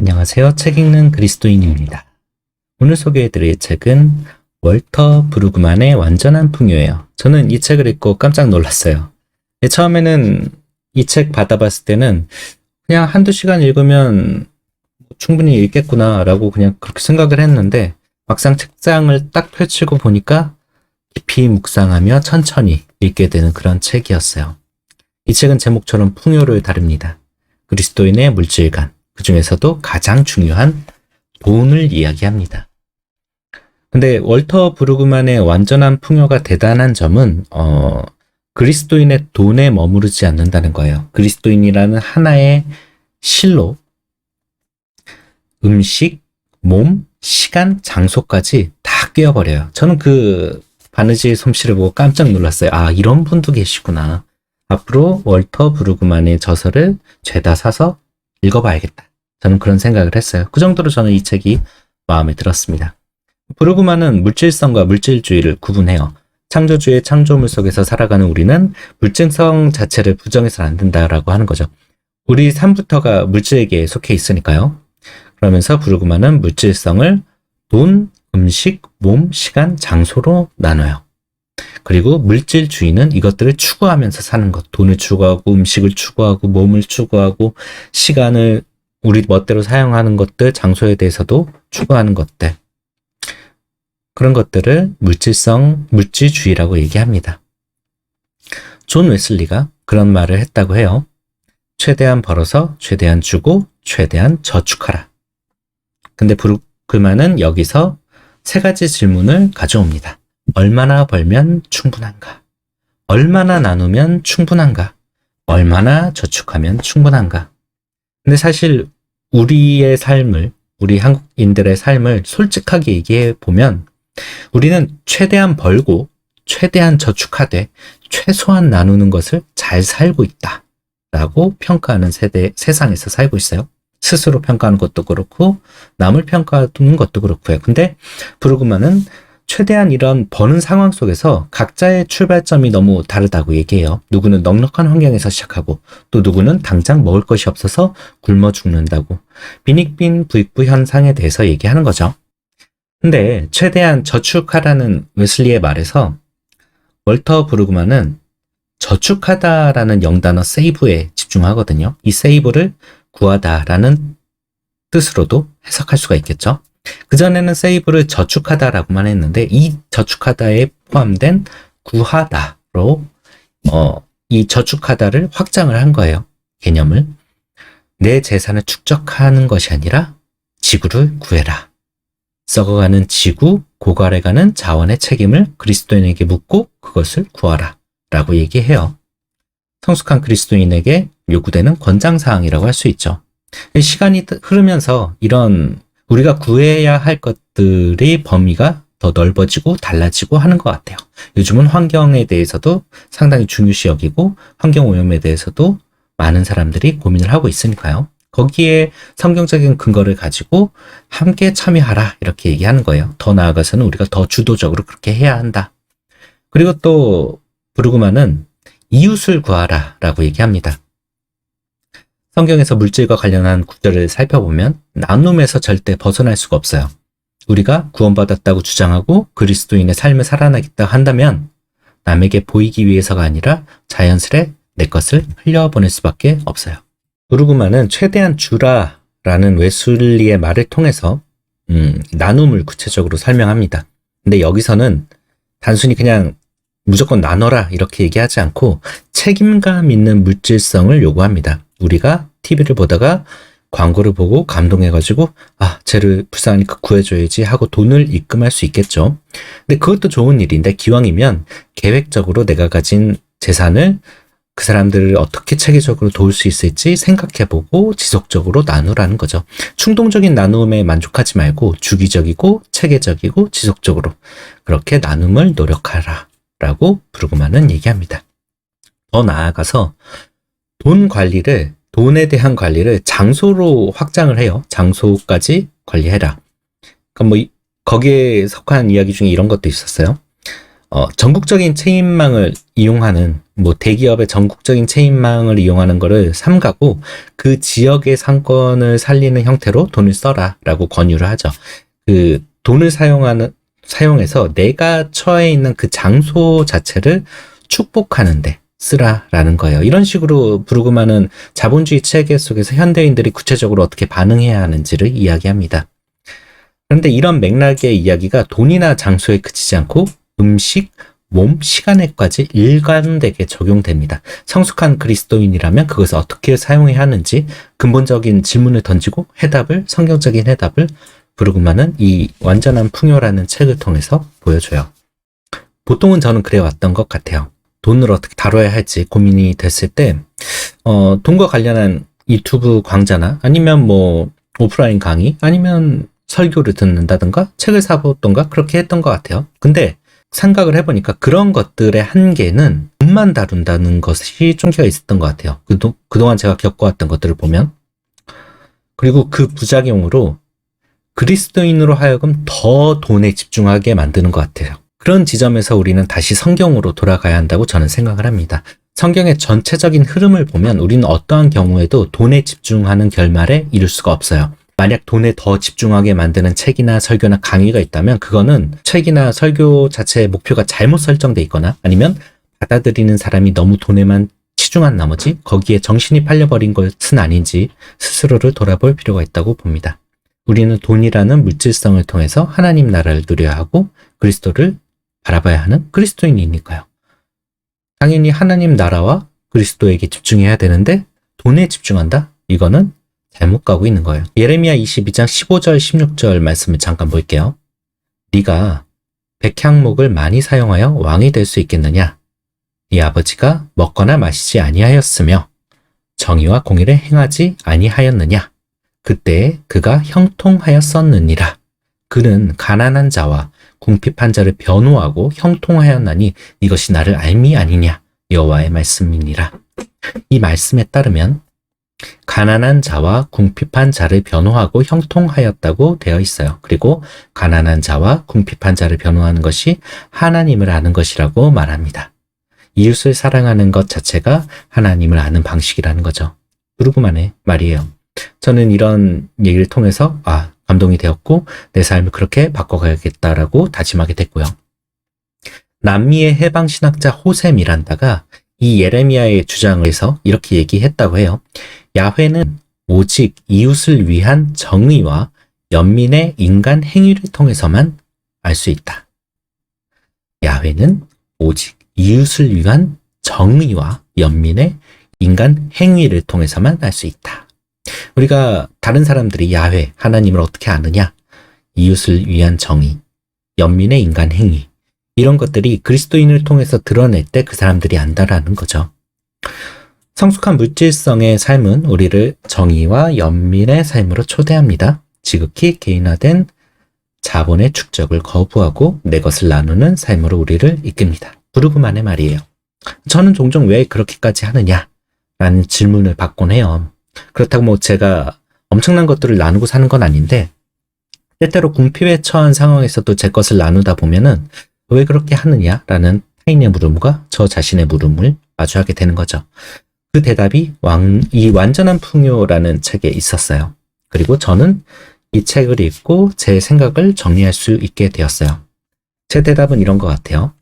안녕하세요. 책 읽는 그리스도인입니다. 오늘 소개해드릴 책은 월터 브루그만의 완전한 풍요예요. 저는 이 책을 읽고 깜짝 놀랐어요. 처음에는 이 책 받아봤을 때는 그냥 한두 시간 읽으면 충분히 읽겠구나 라고 그냥 그렇게 생각을 했는데 막상 책장을 딱 펼치고 보니까 깊이 묵상하며 천천히 읽게 되는 그런 책이었어요. 이 책은 제목처럼 풍요를 다룹니다. 그리스도인의 물질관, 그 중에서도 가장 중요한 돈을 이야기합니다. 근데 월터 브루그만의 완전한 풍요가 대단한 점은 그리스도인의 돈에 머무르지 않는다는 거예요. 그리스도인이라는 하나의 실로 음식, 몸, 시간, 장소까지 다 꿰어버려요. 저는 그 바느질 솜씨를 보고 깜짝 놀랐어요. 아, 이런 분도 계시구나. 앞으로 월터 브루그만의 저서를 죄다 사서 읽어봐야겠다. 저는 그런 생각을 했어요. 그 정도로 저는 이 책이 마음에 들었습니다. 브루그만은 물질성과 물질주의를 구분해요. 창조주의 창조물 속에서 살아가는 우리는 물질성 자체를 부정해서는 안 된다라고 하는 거죠. 우리 삶부터가 물질에게 속해 있으니까요. 그러면서 브루그만은 물질성을 돈, 음식, 몸, 시간, 장소로 나눠요. 그리고 물질주의는 이것들을 추구하면서 사는 것. 돈을 추구하고 음식을 추구하고 몸을 추구하고 시간을 우리 멋대로 사용하는 것들, 장소에 대해서도 추구하는 것들. 그런 것들을 물질주의라고 얘기합니다. 존 웨슬리가 그런 말을 했다고 해요. 최대한 벌어서 최대한 주고 최대한 저축하라. 근데 브루그만은 여기서 세 가지 질문을 가져옵니다. 얼마나 벌면 충분한가? 얼마나 나누면 충분한가? 얼마나 저축하면 충분한가? 근데 사실 우리의 삶을, 우리 한국인들의 삶을 솔직하게 얘기해 보면 우리는 최대한 벌고 최대한 저축하되 최소한 나누는 것을 잘 살고 있다 라고 평가하는 세상에서 살고 있어요. 스스로 평가하는 것도 그렇고 남을 평가하는 것도 그렇고요. 근데 브루그만은 최대한 이런 버는 상황 속에서 각자의 출발점이 너무 다르다고 얘기해요. 누구는 넉넉한 환경에서 시작하고 또 누구는 당장 먹을 것이 없어서 굶어 죽는다고. 빈익빈 부익부 현상에 대해서 얘기하는 거죠. 근데 최대한 저축하라는 웨슬리의 말에서 월터 브루그만은 저축하다라는 영단어 세이브에 집중하거든요. 이 세이브를 구하다라는 뜻으로도 해석할 수가 있겠죠. 그전에는 세이브를 저축하다라고만 했는데 이 저축하다에 포함된 구하다로 이 저축하다를 확장을 한 거예요. 개념을. 내 재산을 축적하는 것이 아니라 지구를 구해라. 썩어가는 지구, 고갈해가는 자원의 책임을 그리스도인에게 묻고 그것을 구하라 라고 얘기해요. 성숙한 그리스도인에게 요구되는 권장사항이라고 할 수 있죠. 시간이 흐르면서 이런 우리가 구해야 할 것들의 범위가 더 넓어지고 달라지고 하는 것 같아요. 요즘은 환경에 대해서도 상당히 중요시 여기고 환경오염에 대해서도 많은 사람들이 고민을 하고 있으니까요. 거기에 성경적인 근거를 가지고 함께 참여하라 이렇게 얘기하는 거예요. 더 나아가서는 우리가 더 주도적으로 그렇게 해야 한다. 그리고 또 브루그만은 이웃을 구하라 라고 얘기합니다. 성경에서 물질과 관련한 구절을 살펴보면 나눔에서 절대 벗어날 수가 없어요. 우리가 구원받았다고 주장하고 그리스도인의 삶을 살아나겠다 한다면 남에게 보이기 위해서가 아니라 자연스레 내 것을 흘려보낼 수밖에 없어요. 브루그만은 최대한 주라라는 웨슬리의 말을 통해서 나눔을 구체적으로 설명합니다. 근데 여기서는 단순히 그냥 무조건 나눠라 이렇게 얘기하지 않고 책임감 있는 물질성을 요구합니다. 우리가 TV를 보다가 광고를 보고 감동해가지고 쟤를 불쌍하니까 구해줘야지 하고 돈을 입금할 수 있겠죠. 근데 그것도 좋은 일인데 기왕이면 계획적으로 내가 가진 재산을 그 사람들을 어떻게 체계적으로 도울 수 있을지 생각해보고 지속적으로 나누라는 거죠. 충동적인 나눔에 만족하지 말고 주기적이고 체계적이고 지속적으로 그렇게 나눔을 노력하라 라고 브루그만은 얘기합니다. 더 나아가서 돈에 대한 관리를 장소로 확장을 해요. 장소까지 관리해라. 그러니까 거기에 속한 이야기 중에 이런 것도 있었어요. 전국적인 체인망을 이용하는 뭐 대기업의 전국적인 체인망을 이용하는 거를 삼가고 그 지역의 상권을 살리는 형태로 돈을 써라라고 권유를 하죠. 그 돈을 사용해서 내가 처해 있는 그 장소 자체를 축복하는데 쓰라라는 거예요. 이런 식으로 브루그만은 자본주의 체계 속에서 현대인들이 구체적으로 어떻게 반응해야 하는지를 이야기합니다. 그런데 이런 맥락의 이야기가 돈이나 장소에 그치지 않고 음식, 몸, 시간에까지 일관되게 적용됩니다. 성숙한 그리스도인이라면 그것을 어떻게 사용해야 하는지 근본적인 질문을 던지고 성경적인 해답을 브루그만은 이 완전한 풍요라는 책을 통해서 보여줘요. 보통은 저는 그래왔던 것 같아요. 돈을 어떻게 다뤄야 할지 고민이 됐을 때 돈과 관련한 유튜브 강좌나 아니면 뭐 오프라인 강의 아니면 설교를 듣는다든가 책을 사보던가 그렇게 했던 것 같아요. 근데 생각을 해보니까 그런 것들의 한계는 돈만 다룬다는 것이 좀 껴 있었던 것 같아요. 그동안 제가 겪어왔던 것들을 보면. 그리고 그 부작용으로 그리스도인으로 하여금 더 돈에 집중하게 만드는 것 같아요. 그런 지점에서 우리는 다시 성경으로 돌아가야 한다고 저는 생각을 합니다. 성경의 전체적인 흐름을 보면 우리는 어떠한 경우에도 돈에 집중하는 결말에 이룰 수가 없어요. 만약 돈에 더 집중하게 만드는 책이나 설교나 강의가 있다면 그거는 책이나 설교 자체의 목표가 잘못 설정돼 있거나 아니면 받아들이는 사람이 너무 돈에만 치중한 나머지 거기에 정신이 팔려버린 것은 아닌지 스스로를 돌아볼 필요가 있다고 봅니다. 우리는 돈이라는 물질성을 통해서 하나님 나라를 누려야 하고 그리스도를 바라봐야 하는 그리스도인이니까요. 당연히 하나님 나라와 그리스도에게 집중해야 되는데 돈에 집중한다? 이거는 잘못 가고 있는 거예요. 예레미야 22장 15절 16절 말씀을 잠깐 볼게요. 네가 백향목을 많이 사용하여 왕이 될 수 있겠느냐? 네 아버지가 먹거나 마시지 아니하였으며 정의와 공의를 행하지 아니하였느냐? 그때에 그가 형통하였었느니라. 그는 가난한 자와 궁핍한 자를 변호하고 형통하였나니 이것이 나를 알미 아니냐? 여호와의 말씀이니라. 이 말씀에 따르면 가난한 자와 궁핍한 자를 변호하고 형통하였다고 되어 있어요. 그리고 가난한 자와 궁핍한 자를 변호하는 것이 하나님을 아는 것이라고 말합니다. 이웃을 사랑하는 것 자체가 하나님을 아는 방식이라는 거죠. 브루그만의 말이에요. 저는 이런 얘기를 통해서 감동이 되었고 내 삶을 그렇게 바꿔가야겠다라고 다짐하게 됐고요. 남미의 해방신학자 호세 미란다가 이 예레미야의 주장을 해서 이렇게 얘기했다고 해요. 야훼는 오직 이웃을 위한 정의와 연민의 인간 행위를 통해서만 알 수 있다. 야훼는 오직 이웃을 위한 정의와 연민의 인간 행위를 통해서만 알 수 있다. 우리가 다른 사람들이 야훼, 하나님을 어떻게 아느냐? 이웃을 위한 정의, 연민의 인간 행위 이런 것들이 그리스도인을 통해서 드러낼 때 그 사람들이 안다라는 거죠. 성숙한 물질성의 삶은 우리를 정의와 연민의 삶으로 초대합니다. 지극히 개인화된 자본의 축적을 거부하고 내 것을 나누는 삶으로 우리를 이끕니다. 브루그만의 말이에요. 저는 종종 왜 그렇게까지 하느냐? 라는 질문을 받곤 해요. 그렇다고 뭐 제가 엄청난 것들을 나누고 사는 건 아닌데 때때로 궁핍에 처한 상황에서도 제 것을 나누다 보면은 왜 그렇게 하느냐라는 타인의 물음과 저 자신의 물음을 마주하게 되는 거죠. 그 대답이 이 완전한 풍요라는 책에 있었어요. 그리고 저는 이 책을 읽고 제 생각을 정리할 수 있게 되었어요. 제 대답은 이런 것 같아요.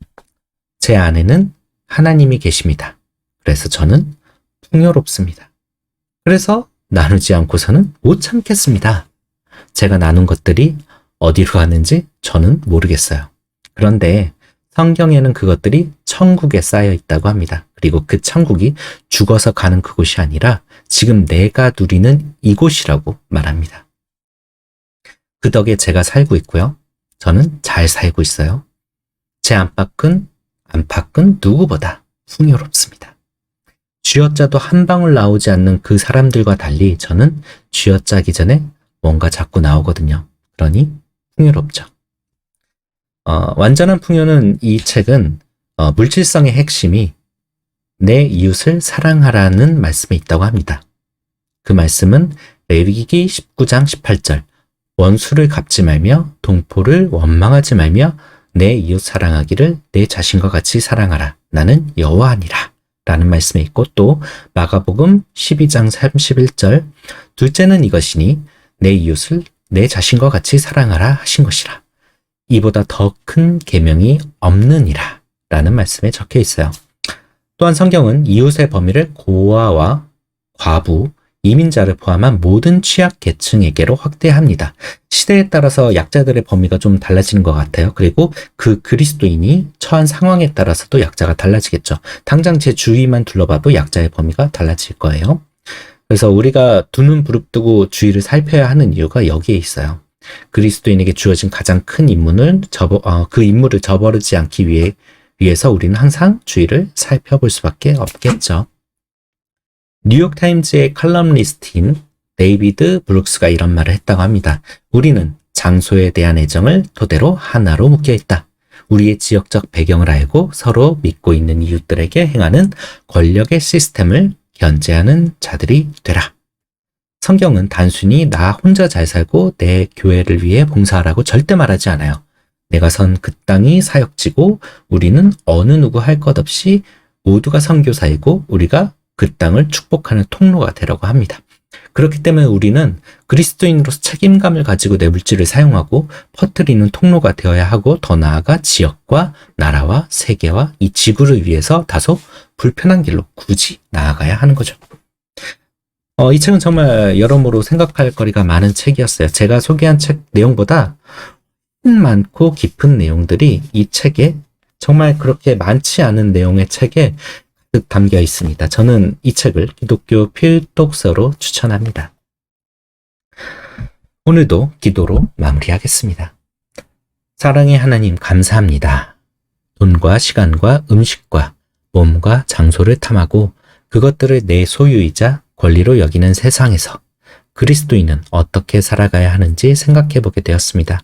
제 안에는 하나님이 계십니다. 그래서 저는 풍요롭습니다. 그래서 나누지 않고서는 못 참겠습니다. 제가 나눈 것들이 어디로 가는지 저는 모르겠어요. 그런데 성경에는 그것들이 천국에 쌓여 있다고 합니다. 그리고 그 천국이 죽어서 가는 그곳이 아니라 지금 내가 누리는 이곳이라고 말합니다. 그 덕에 제가 살고 있고요. 저는 잘 살고 있어요. 제 안팎은 누구보다 풍요롭습니다. 쥐어짜도 한 방울 나오지 않는 그 사람들과 달리 저는 쥐어짜기 전에 뭔가 자꾸 나오거든요. 그러니 풍요롭죠. 완전한 풍요는 이 책은 물질성의 핵심이 내 이웃을 사랑하라는 말씀에 있다고 합니다. 그 말씀은 레위기 19장 18절 원수를 갚지 말며 동포를 원망하지 말며 내 이웃 사랑하기를 내 자신과 같이 사랑하라. 나는 여호와니라. 라는 말씀에 있고 또 마가복음 12장 31절 둘째는 이것이니 내 이웃을 내 자신과 같이 사랑하라 하신 것이라. 이보다 더 큰 계명이 없느니라 라는 말씀에 적혀 있어요. 또한 성경은 이웃의 범위를 고아와 과부, 이민자를 포함한 모든 취약계층에게로 확대합니다. 시대에 따라서 약자들의 범위가 좀 달라지는 것 같아요. 그리고 그 그리스도인이 처한 상황에 따라서도 약자가 달라지겠죠. 당장 제 주위만 둘러봐도 약자의 범위가 달라질 거예요. 그래서 우리가 두 눈 부릅뜨고 주위를 살펴야 하는 이유가 여기에 있어요. 그리스도인에게 주어진 가장 큰 임무는 그 임무를 저버리지 않기 위해서 우리는 항상 주위를 살펴볼 수밖에 없겠죠. 뉴욕타임즈의 칼럼니스트인 데이비드 브룩스가 이런 말을 했다고 합니다. 우리는 장소에 대한 애정을 토대로 하나로 묶여있다. 우리의 지역적 배경을 알고 서로 믿고 있는 이웃들에게 행하는 권력의 시스템을 견제하는 자들이 되라. 성경은 단순히 나 혼자 잘 살고 내 교회를 위해 봉사하라고 절대 말하지 않아요. 내가 선 그 땅이 사역지고 우리는 어느 누구 할 것 없이 모두가 선교사이고 우리가 그 땅을 축복하는 통로가 되라고 합니다. 그렇기 때문에 우리는 그리스도인으로서 책임감을 가지고 내 물질을 사용하고 퍼뜨리는 통로가 되어야 하고 더 나아가 지역과 나라와 세계와 이 지구를 위해서 다소 불편한 길로 굳이 나아가야 하는 거죠. 이 책은 정말 여러모로 생각할 거리가 많은 책이었어요. 제가 소개한 책 내용보다 많고 깊은 내용들이 이 책에 정말 그렇게 많지 않은 내용의 책에 가득 담겨 있습니다. 저는 이 책을 기독교 필독서로 추천합니다. 오늘도 기도로 마무리하겠습니다. 사랑의 하나님 감사합니다. 돈과 시간과 음식과 몸과 장소를 탐하고 그것들을 내 소유이자 권리로 여기는 세상에서 그리스도인은 어떻게 살아가야 하는지 생각해 보게 되었습니다.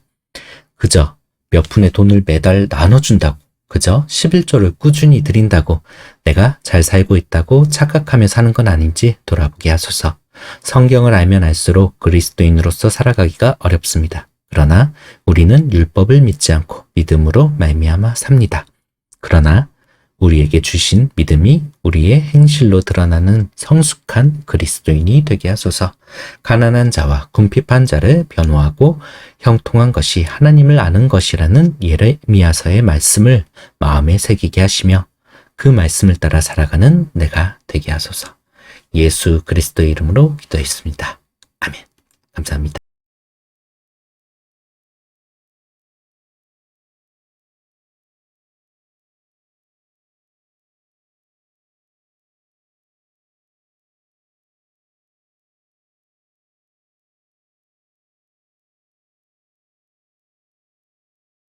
그저 몇 푼의 돈을 매달 나눠준다고, 그저 11조를 꾸준히 드린다고 내가 잘 살고 있다고 착각하며 사는 건 아닌지 돌아보게 하소서. 성경을 알면 알수록 그리스도인으로서 살아가기가 어렵습니다. 그러나 우리는 율법을 믿지 않고 믿음으로 말미암아 삽니다. 그러나 우리에게 주신 믿음이 우리의 행실로 드러나는 성숙한 그리스도인이 되게 하소서. 가난한 자와 궁핍한 자를 변호하고 형통한 것이 하나님을 아는 것이라는 예레미야서의 말씀을 마음에 새기게 하시며 그 말씀을 따라 살아가는 내가 되게 하소서. 예수 그리스도의 이름으로 기도했습니다. 아멘. 감사합니다.